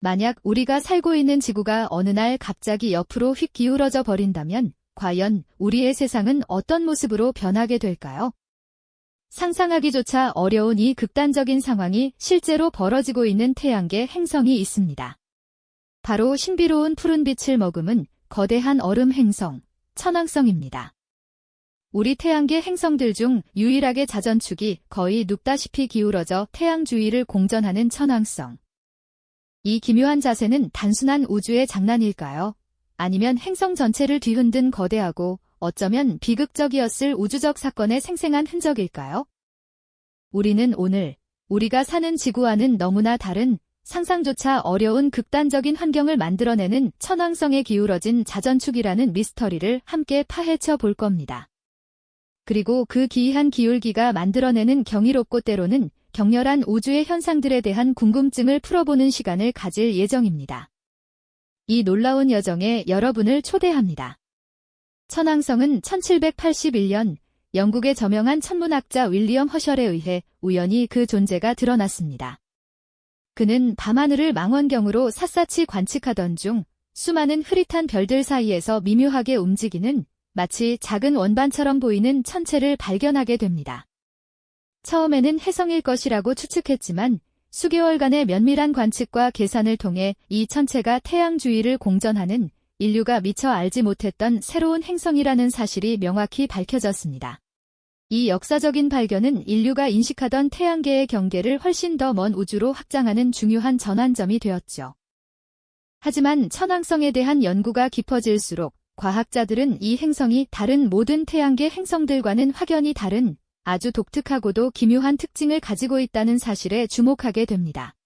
만약 우리가 살고 있는 지구가 어느 날 갑자기 옆으로 휙 기울어져 버린다면 과연 우리의 세상은 어떤 모습으로 변하게 될까요? 상상하기조차 어려운 이 극단적인 상황이 실제로 벌어지고 있는 태양계 행성이 있습니다. 바로 신비로운 푸른빛을 머금은 거대한 얼음 행성, 천왕성입니다. 우리 태양계 행성들 중 유일하게 자전축이 거의 눕다시피 기울어져 태양 주위를 공전하는 천왕성. 이 기묘한 자세는 단순한 우주의 장난일까요? 아니면 행성 전체를 뒤흔든 거대하고 어쩌면 비극적이었을 우주적 사건의 생생한 흔적일까요? 우리는 오늘 우리가 사는 지구와는 너무나 다른 상상조차 어려운 극단적인 환경을 만들어내는 천왕성에 기울어진 자전축이라는 미스터리를 함께 파헤쳐 볼 겁니다. 그리고 그 기이한 기울기가 만들어내는 경이롭고 때로는 격렬한 우주의 현상들에 대한 궁금증을 풀어보는 시간을 가질 예정입니다. 이 놀라운 여정에 여러분을 초대합니다. 천왕성은 1781년 영국의 저명한 천문학자 윌리엄 허셜에 의해 우연히 그 존재가 드러났습니다. 그는 밤하늘을 망원경으로 샅샅이 관측하던 중 수많은 흐릿한 별들 사이에서 미묘하게 움직이는 마치 작은 원반처럼 보이는 천체를 발견하게 됩니다. 처음에는 혜성일 것이라고 추측했지만 수개월간의 면밀한 관측과 계산을 통해 이 천체가 태양 주위를 공전하는 인류가 미처 알지 못했던 새로운 행성이라는 사실이 명확히 밝혀졌습니다. 이 역사적인 발견은 인류가 인식하던 태양계의 경계를 훨씬 더 먼 우주로 확장하는 중요한 전환점이 되었죠. 하지만 천왕성에 대한 연구가 깊어질수록 과학자들은 이 행성이 다른 모든 태양계 행성들과는 확연히 다른 아주 독특하고도 기묘한 특징을 가지고 있다는 사실에 주목하게 됩니다.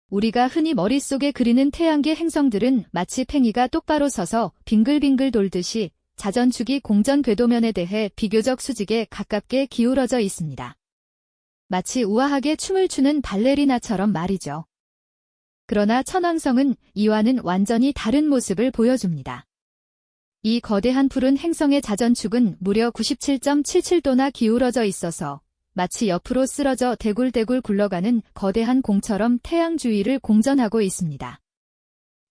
우리가 흔히 머릿속에 그리는 태양계 행성들은 마치 팽이가 똑바로 서서 빙글빙글 돌듯이 자전축이 공전 궤도면에 대해 비교적 수직에 가깝게 기울어져 있습니다. 마치 우아하게 춤을 추는 발레리나처럼 말이죠. 그러나 천왕성은 이와는 완전히 다른 모습을 보여줍니다. 이 거대한 푸른 행성의 자전축은 무려 97.77도나 기울어져 있어서 마치 옆으로 쓰러져 대굴대굴 굴러가는 거대한 공처럼 태양 주위를 공전하고 있습니다.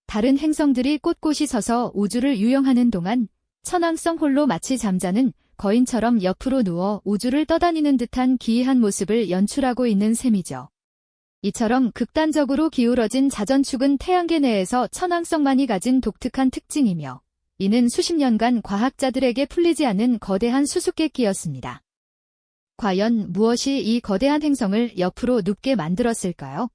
다른 행성들이 꼿꼿이 서서 우주를 유영하는 동안 천왕성 홀로 마치 잠자는 거인처럼 옆으로 누워 우주를 떠다니는 듯한 기이한 모습을 연출하고 있는 셈이죠. 이처럼 극단적으로 기울어진 자전축은 태양계 내에서 천왕성만이 가진 독특한 특징이며 이는 수십 년간 과학자들에게 풀리지 않는 거대한 수수께끼였습니다. 과연 무엇이 이 거대한 행성을 옆으로 눕게 만들었을까요?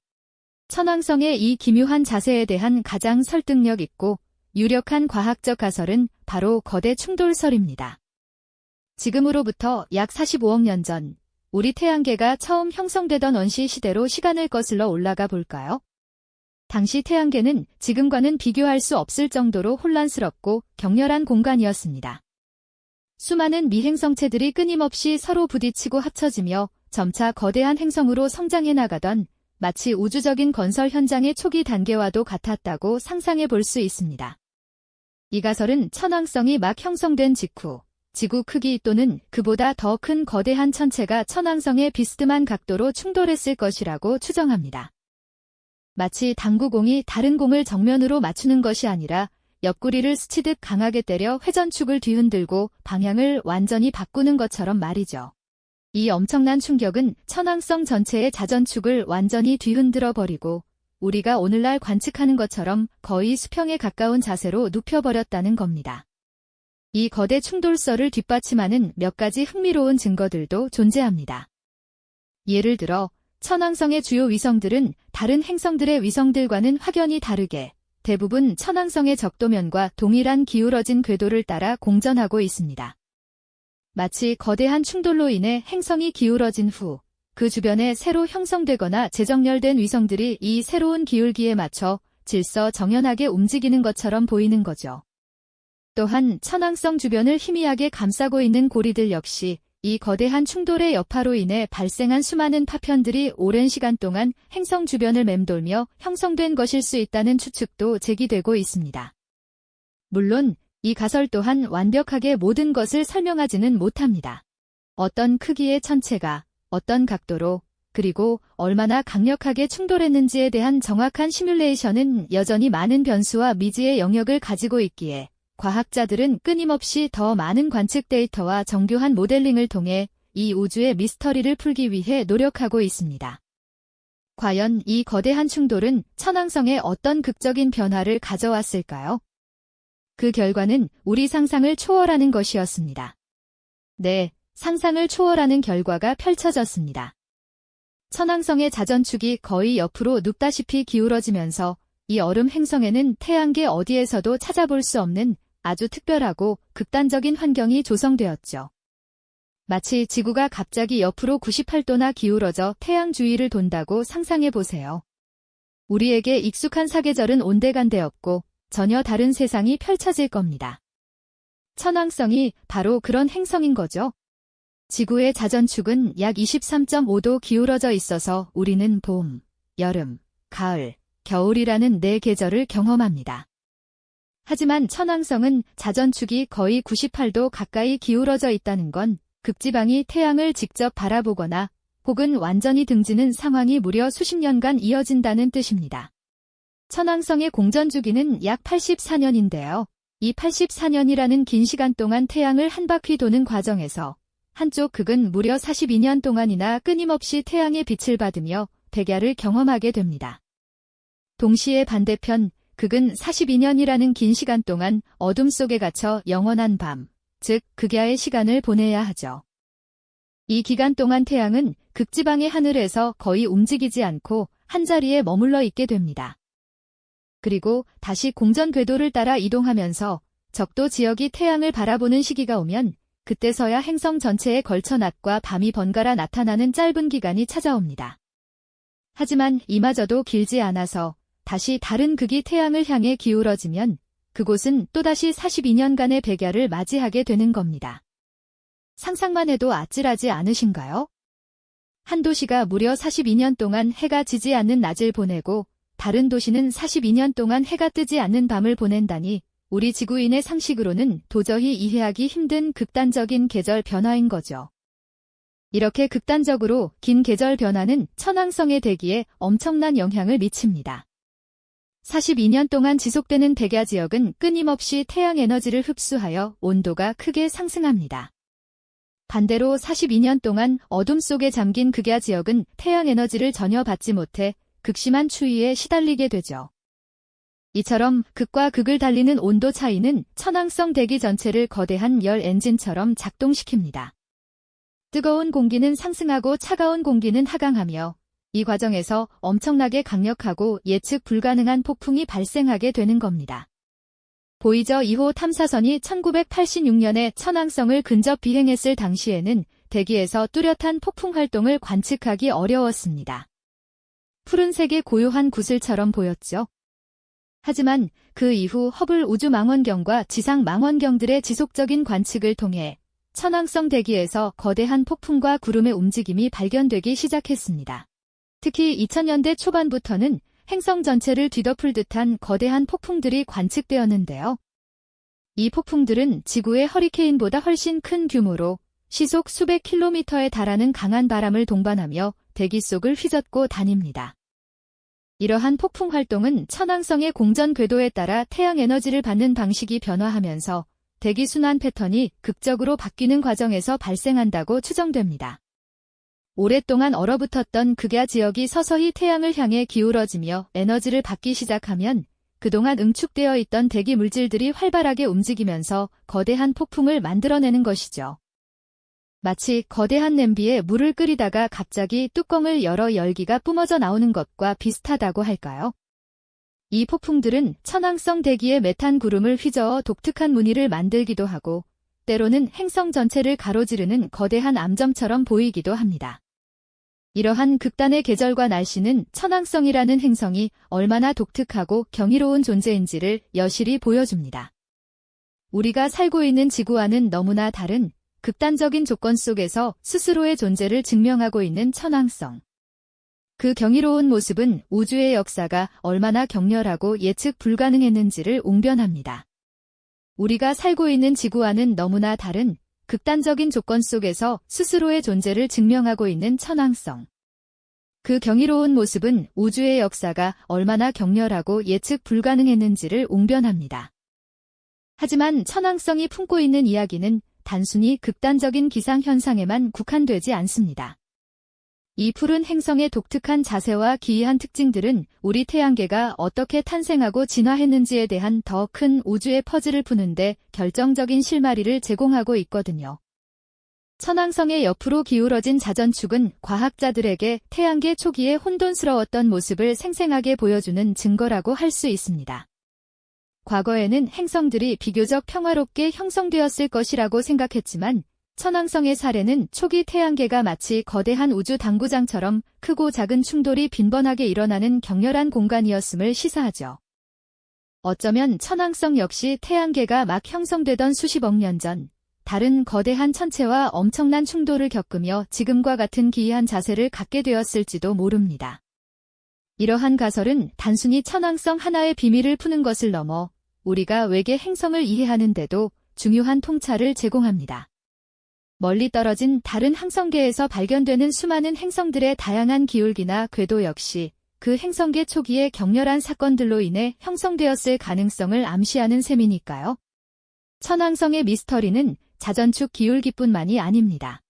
천왕성의 이 기묘한 자세에 대한 가장 설득력 있고 유력한 과학적 가설은 바로 거대 충돌설입니다. 지금으로부터 약 45억 년 전, 우리 태양계가 처음 형성되던 원시 시대로 시간을 거슬러 올라가 볼까요? 당시 태양계는 지금과는 비교할 수 없을 정도로 혼란스럽고 격렬한 공간이었습니다. 수많은 미행성체들이 끊임없이 서로 부딪히고 합쳐지며 점차 거대한 행성으로 성장해 나가던 마치 우주적인 건설 현장의 초기 단계와도 같았다고 상상해 볼 수 있습니다. 이 가설은 천왕성이 막 형성된 직후 지구 크기 또는 그보다 더 큰 거대한 천체가 천왕성에 비스듬한 각도로 충돌했을 것이라고 추정합니다. 마치 당구공이 다른 공을 정면으로 맞추는 것이 아니라 옆구리를 스치듯 강하게 때려 회전축을 뒤흔들고 방향을 완전히 바꾸는 것처럼 말이죠. 이 엄청난 충격은 천왕성 전체의 자전축을 완전히 뒤흔들어 버리고 우리가 오늘날 관측하는 것처럼 거의 수평에 가까운 자세로 눕혀버렸다는 겁니다. 이 거대 충돌설을 뒷받침하는 몇 가지 흥미로운 증거들도 존재합니다. 예를 들어 천왕성의 주요 위성들은 다른 행성들의 위성들과는 확연히 다르게 대부분 천왕성의 적도면과 동일한 기울어진 궤도를 따라 공전하고 있습니다. 마치 거대한 충돌로 인해 행성이 기울어진 후 그 주변에 새로 형성되거나 재정렬된 위성들이 이 새로운 기울기에 맞춰 질서정연하게 움직이는 것처럼 보이는 거죠. 또한 천왕성 주변을 희미하게 감싸고 있는 고리들 역시 이 거대한 충돌의 여파로 인해 발생한 수많은 파편들이 오랜 시간 동안 행성 주변을 맴돌며 형성된 것일 수 있다는 추측도 제기되고 있습니다. 물론 이 가설 또한 완벽하게 모든 것을 설명하지는 못합니다. 어떤 크기의 천체가 어떤 각도로 그리고 얼마나 강력하게 충돌했는지에 대한 정확한 시뮬레이션은 여전히 많은 변수와 미지의 영역을 가지고 있기에 과학자들은 끊임없이 더 많은 관측 데이터와 정교한 모델링을 통해 이 우주의 미스터리를 풀기 위해 노력하고 있습니다. 과연 이 거대한 충돌은 천왕성에 어떤 극적인 변화를 가져왔을까요? 그 결과는 우리 상상을 초월하는 것이었습니다. 네, 상상을 초월하는 결과가 펼쳐졌습니다. 천왕성의 자전축이 거의 옆으로 눕다시피 기울어지면서 이 얼음 행성에는 태양계 어디에서도 찾아볼 수 없는 아주 특별하고 극단적인 환경이 조성되었죠. 마치 지구가 갑자기 옆으로 98도나 기울어져 태양 주위를 돈다고 상상해 보세요. 우리에게 익숙한 사계절은 온데간데없고 전혀 다른 세상이 펼쳐질 겁니다. 천왕성이 바로 그런 행성인 거죠. 지구의 자전축은 약 23.5도 기울어져 있어서 우리는 봄, 여름, 가을, 겨울이라는 네 계절을 경험합니다. 하지만 천왕성은 자전축이 거의 98도 가까이 기울어져 있다는 건 극지방이 태양을 직접 바라보거나 혹은 완전히 등지는 상황이 무려 수십 년간 이어진다는 뜻입니다. 천왕성의 공전 주기는 약 84년인데요. 이 84년이라는 긴 시간 동안 태양을 한 바퀴 도는 과정에서 한쪽 극은 무려 42년 동안이나 끊임없이 태양의 빛을 받으며 백야를 경험하게 됩니다. 동시에 반대편 극은 42년이라는 긴 시간 동안 어둠 속에 갇혀 영원한 밤, 즉 극야의 시간을 보내야 하죠. 이 기간 동안 태양은 극지방의 하늘에서 거의 움직이지 않고 한자리에 머물러 있게 됩니다. 그리고 다시 공전 궤도를 따라 이동하면서 적도 지역이 태양을 바라보는 시기가 오면 그때서야 행성 전체에 걸쳐 낮과 밤이 번갈아 나타나는 짧은 기간이 찾아옵니다. 하지만 이마저도 길지 않아서 다시 다른 극이 태양을 향해 기울어지면 그곳은 또다시 42년간의 백야를 맞이하게 되는 겁니다. 상상만 해도 아찔하지 않으신가요? 한 도시가 무려 42년 동안 해가 지지 않는 낮을 보내고 다른 도시는 42년 동안 해가 뜨지 않는 밤을 보낸다니 우리 지구인의 상식으로는 도저히 이해하기 힘든 극단적인 계절 변화인 거죠. 이렇게 극단적으로 긴 계절 변화는 천왕성의 대기에 엄청난 영향을 미칩니다. 42년 동안 지속되는 백야 지역은 끊임없이 태양 에너지를 흡수하여 온도가 크게 상승합니다. 반대로 42년 동안 어둠 속에 잠긴 극야 지역은 태양 에너지를 전혀 받지 못해 극심한 추위에 시달리게 되죠. 이처럼 극과 극을 달리는 온도 차이는 천왕성 대기 전체를 거대한 열 엔진처럼 작동시킵니다. 뜨거운 공기는 상승하고 차가운 공기는 하강하며 이 과정에서 엄청나게 강력하고 예측 불가능한 폭풍이 발생하게 되는 겁니다. 보이저 2호 탐사선이 1986년에 천왕성을 근접 비행했을 당시에는 대기에서 뚜렷한 폭풍 활동을 관측하기 어려웠습니다. 푸른색의 고요한 구슬처럼 보였죠. 하지만 그 이후 허블 우주망원경과 지상망원경들의 지속적인 관측을 통해 천왕성 대기에서 거대한 폭풍과 구름의 움직임이 발견되기 시작했습니다. 특히 2000년대 초반부터는 행성 전체를 뒤덮을 듯한 거대한 폭풍들이 관측되었는데요. 이 폭풍들은 지구의 허리케인보다 훨씬 큰 규모로 시속 수백 킬로미터에 달하는 강한 바람을 동반하며 대기 속을 휘젓고 다닙니다. 이러한 폭풍 활동은 천왕성의 공전 궤도에 따라 태양 에너지를 받는 방식이 변화하면서 대기 순환 패턴이 극적으로 바뀌는 과정에서 발생한다고 추정됩니다. 오랫동안 얼어붙었던 극야 지역이 서서히 태양을 향해 기울어지며 에너지를 받기 시작하면 그동안 응축되어 있던 대기 물질들이 활발하게 움직이면서 거대한 폭풍을 만들어내는 것이죠. 마치 거대한 냄비에 물을 끓이다가 갑자기 뚜껑을 열어 열기가 뿜어져 나오는 것과 비슷하다고 할까요? 이 폭풍들은 천왕성 대기의 메탄 구름을 휘저어 독특한 무늬를 만들기도 하고 때로는 행성 전체를 가로지르는 거대한 암점처럼 보이기도 합니다. 이러한 극단의 계절과 날씨는 천왕성이라는 행성이 얼마나 독특하고 경이로운 존재인지를 여실히 보여줍니다. 우리가 살고 있는 지구와는 너무나 다른 극단적인 조건 속에서 스스로의 존재를 증명하고 있는 천왕성. 그 경이로운 모습은 우주의 역사가 얼마나 격렬하고 예측 불가능했는지를 웅변합니다. 우리가 살고 있는 지구와는 너무나 다른 극단적인 조건 속에서 스스로의 존재를 증명하고 있는 천왕성. 그 경이로운 모습은 우주의 역사가 얼마나 격렬하고 예측 불가능했는지를 웅변합니다. 하지만 천왕성이 품고 있는 이야기는 단순히 극단적인 기상현상에만 국한되지 않습니다. 이 푸른 행성의 독특한 자세와 기이한 특징들은 우리 태양계가 어떻게 탄생하고 진화했는지에 대한 더 큰 우주의 퍼즐을 푸는데 결정적인 실마리를 제공하고 있거든요. 천왕성의 옆으로 기울어진 자전축은 과학자들에게 태양계 초기의 혼돈스러웠던 모습을 생생하게 보여주는 증거라고 할 수 있습니다. 과거에는 행성들이 비교적 평화롭게 형성되었을 것이라고 생각했지만 천왕성의 사례는 초기 태양계가 마치 거대한 우주 당구장처럼 크고 작은 충돌이 빈번하게 일어나는 격렬한 공간이었음을 시사하죠. 어쩌면 천왕성 역시 태양계가 막 형성되던 수십억 년 전 다른 거대한 천체와 엄청난 충돌을 겪으며 지금과 같은 기이한 자세를 갖게 되었을지도 모릅니다. 이러한 가설은 단순히 천왕성 하나의 비밀을 푸는 것을 넘어 우리가 외계 행성을 이해하는 데도 중요한 통찰을 제공합니다. 멀리 떨어진 다른 항성계에서 발견되는 수많은 행성들의 다양한 기울기나 궤도 역시 그 행성계 초기의 격렬한 사건들로 인해 형성되었을 가능성을 암시하는 셈이니까요. 천왕성의 미스터리는 자전축 기울기뿐만이 아닙니다.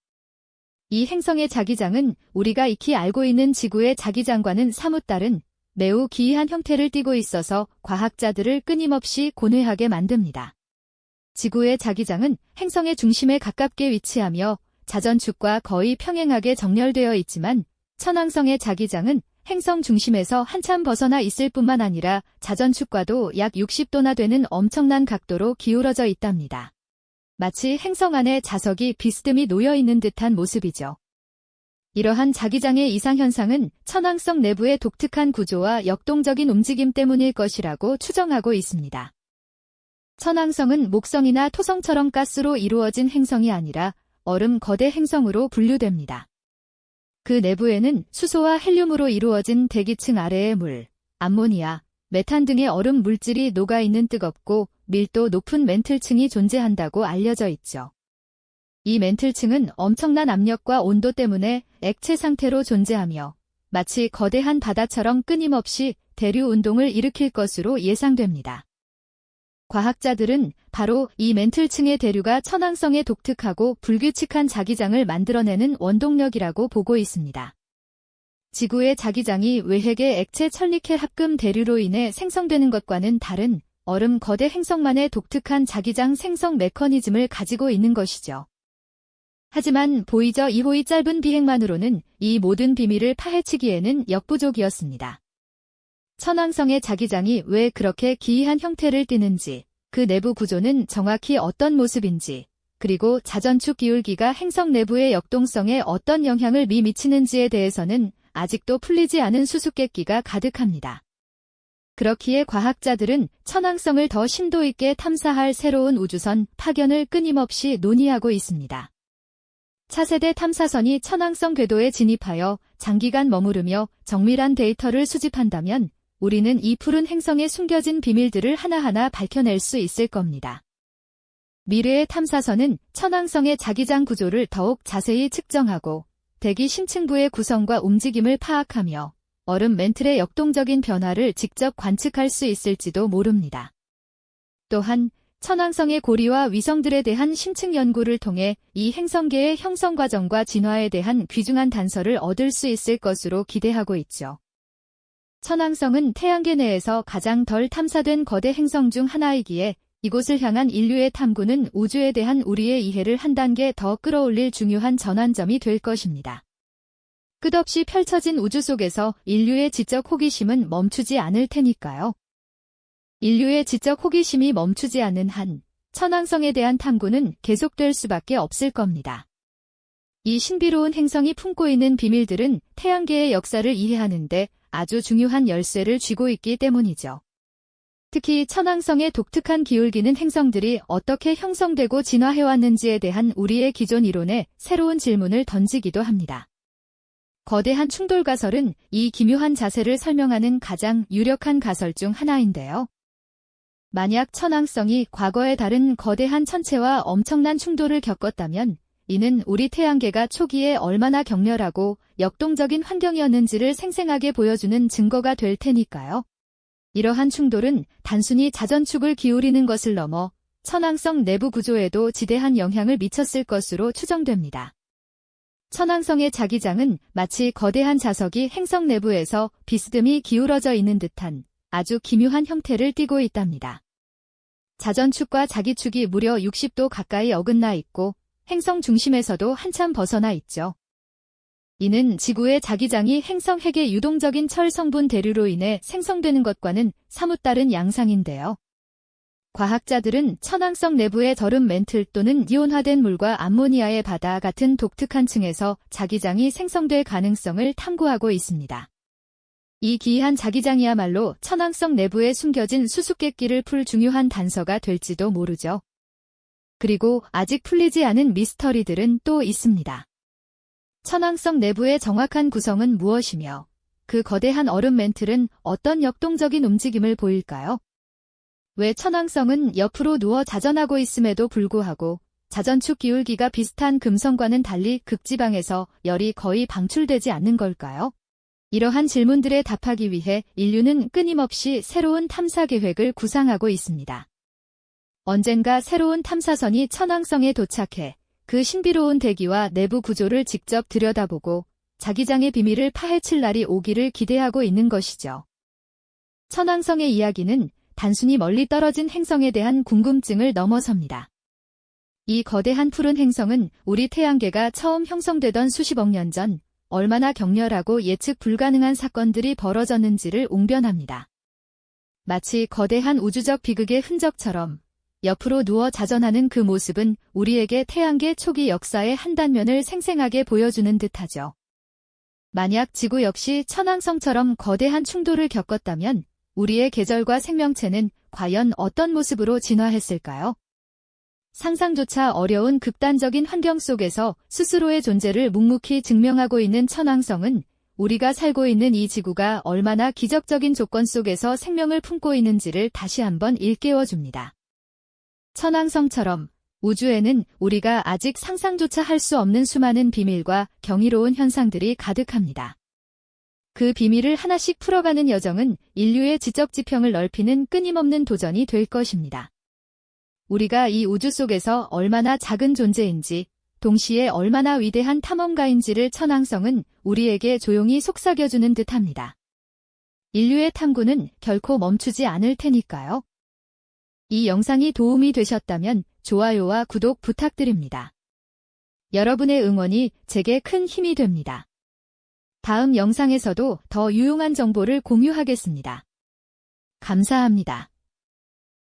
이 행성의 자기장은 우리가 익히 알고 있는 지구의 자기장과는 사뭇 다른 매우 기이한 형태를 띠고 있어서 과학자들을 끊임없이 고뇌하게 만듭니다. 지구의 자기장은 행성의 중심에 가깝게 위치하며 자전축과 거의 평행하게 정렬되어 있지만 천왕성의 자기장은 행성 중심에서 한참 벗어나 있을 뿐만 아니라 자전축과도 약 60도나 되는 엄청난 각도로 기울어져 있답니다. 마치 행성 안에 자석이 비스듬히 놓여있는 듯한 모습이죠. 이러한 자기장의 이상현상은 천왕성 내부의 독특한 구조와 역동적인 움직임 때문일 것이라고 추정하고 있습니다. 천왕성은 목성이나 토성처럼 가스로 이루어진 행성이 아니라 얼음 거대 행성으로 분류됩니다. 그 내부에는 수소와 헬륨으로 이루어진 대기층 아래의 물, 암모니아, 메탄 등의 얼음 물질이 녹아있는 뜨겁고 밀도 높은 멘틀층이 존재한다고 알려져 있죠. 이 멘틀층은 엄청난 압력과 온도 때문에 액체 상태로 존재하며 마치 거대한 바다처럼 끊임없이 대류 운동을 일으킬 것으로 예상됩니다. 과학자들은 바로 이 멘틀층의 대류가 천왕성의 독특하고 불규칙한 자기장을 만들어내는 원동력이라고 보고 있습니다. 지구의 자기장이 외핵의 액체 천리켈 합금 대류로 인해 생성되는 것과는 다른 얼음 거대 행성만의 독특한 자기장 생성 메커니즘을 가지고 있는 것이죠. 하지만 보이저 2호의 짧은 비행만으로는 이 모든 비밀을 파헤치기에는 역부족이었습니다. 천왕성의 자기장이 왜 그렇게 기이한 형태를 띠는지, 그 내부 구조는 정확히 어떤 모습인지, 그리고 자전축 기울기가 행성 내부의 역동성에 어떤 영향을 미치는지에 대해서는 아직도 풀리지 않은 수수께끼가 가득합니다. 그렇기에 과학자들은 천왕성을 더 심도 있게 탐사할 새로운 우주선 파견을 끊임없이 논의하고 있습니다. 차세대 탐사선이 천왕성 궤도에 진입하여 장기간 머무르며 정밀한 데이터를 수집한다면 우리는 이 푸른 행성에 숨겨진 비밀들을 하나하나 밝혀낼 수 있을 겁니다. 미래의 탐사선은 천왕성의 자기장 구조를 더욱 자세히 측정하고 대기 심층부의 구성과 움직임을 파악하며 얼음 멘틀의 역동적인 변화를 직접 관측할 수 있을지도 모릅니다. 또한 천왕성의 고리와 위성들에 대한 심층 연구를 통해 이 행성계의 형성 과정과 진화에 대한 귀중한 단서를 얻을 수 있을 것으로 기대하고 있죠. 천왕성은 태양계 내에서 가장 덜 탐사된 거대 행성 중 하나이기에 이곳을 향한 인류의 탐구는 우주에 대한 우리의 이해를 한 단계 더 끌어올릴 중요한 전환점이 될 것입니다. 끝없이 펼쳐진 우주 속에서 인류의 지적 호기심은 멈추지 않을 테니까요. 인류의 지적 호기심이 멈추지 않는 한 천왕성에 대한 탐구는 계속될 수밖에 없을 겁니다. 이 신비로운 행성이 품고 있는 비밀들은 태양계의 역사를 이해하는데 아주 중요한 열쇠를 쥐고 있기 때문이죠. 특히 천왕성의 독특한 기울기는 행성들이 어떻게 형성되고 진화해왔는지에 대한 우리의 기존 이론에 새로운 질문을 던지기도 합니다. 거대한 충돌 가설은 이 기묘한 자세를 설명하는 가장 유력한 가설 중 하나인데요. 만약 천왕성이 과거의 다른 거대한 천체와 엄청난 충돌을 겪었다면 이는 우리 태양계가 초기에 얼마나 격렬하고 역동적인 환경이었는지를 생생하게 보여주는 증거가 될 테니까요. 이러한 충돌은 단순히 자전축을 기울이는 것을 넘어 천왕성 내부 구조에도 지대한 영향을 미쳤을 것으로 추정됩니다. 천왕성의 자기장은 마치 거대한 자석이 행성 내부에서 비스듬히 기울어져 있는 듯한 아주 기묘한 형태를 띠고 있답니다. 자전축과 자기축이 무려 60도 가까이 어긋나 있고 행성 중심에서도 한참 벗어나 있죠. 이는 지구의 자기장이 행성 핵의 유동적인 철 성분 대류로 인해 생성되는 것과는 사뭇 다른 양상인데요. 과학자들은 천왕성 내부의 저름 멘틀 또는 이온화된 물과 암모니아의 바다 같은 독특한 층에서 자기장이 생성될 가능성을 탐구하고 있습니다. 이 기이한 자기장이야말로 천왕성 내부에 숨겨진 수수께끼를 풀 중요한 단서가 될지도 모르죠. 그리고 아직 풀리지 않은 미스터리들은 또 있습니다. 천왕성 내부의 정확한 구성은 무엇이며 그 거대한 얼음 멘틀은 어떤 역동적인 움직임을 보일까요? 왜 천왕성은 옆으로 누워 자전하고 있음에도 불구하고 자전축 기울기가 비슷한 금성과는 달리 극지방에서 열이 거의 방출되지 않는 걸까요? 이러한 질문들에 답하기 위해 인류는 끊임없이 새로운 탐사 계획을 구상하고 있습니다. 언젠가 새로운 탐사선이 천왕성에 도착해 그 신비로운 대기와 내부 구조를 직접 들여다보고 자기장의 비밀을 파헤칠 날이 오기를 기대하고 있는 것이죠. 천왕성의 이야기는 단순히 멀리 떨어진 행성에 대한 궁금증을 넘어섭니다. 이 거대한 푸른 행성은 우리 태양계가 처음 형성되던 수십억 년 전 얼마나 격렬하고 예측 불가능한 사건들이 벌어졌는지를 웅변합니다. 마치 거대한 우주적 비극의 흔적처럼 옆으로 누워 자전하는 그 모습은 우리에게 태양계 초기 역사의 한 단면을 생생하게 보여주는 듯하죠. 만약 지구 역시 천왕성처럼 거대한 충돌을 겪었다면 우리의 계절과 생명체는 과연 어떤 모습으로 진화했을까요? 상상조차 어려운 극단적인 환경 속에서 스스로의 존재를 묵묵히 증명하고 있는 천왕성은 우리가 살고 있는 이 지구가 얼마나 기적적인 조건 속에서 생명을 품고 있는지를 다시 한번 일깨워줍니다. 천왕성처럼 우주에는 우리가 아직 상상조차 할 수 없는 수많은 비밀과 경이로운 현상들이 가득합니다. 그 비밀을 하나씩 풀어가는 여정은 인류의 지적 지평을 넓히는 끊임없는 도전이 될 것입니다. 우리가 이 우주 속에서 얼마나 작은 존재인지, 동시에 얼마나 위대한 탐험가인지를 천왕성은 우리에게 조용히 속삭여주는 듯합니다. 인류의 탐구는 결코 멈추지 않을 테니까요. 이 영상이 도움이 되셨다면 좋아요와 구독 부탁드립니다. 여러분의 응원이 제게 큰 힘이 됩니다. 다음 영상에서도 더 유용한 정보를 공유하겠습니다. 감사합니다.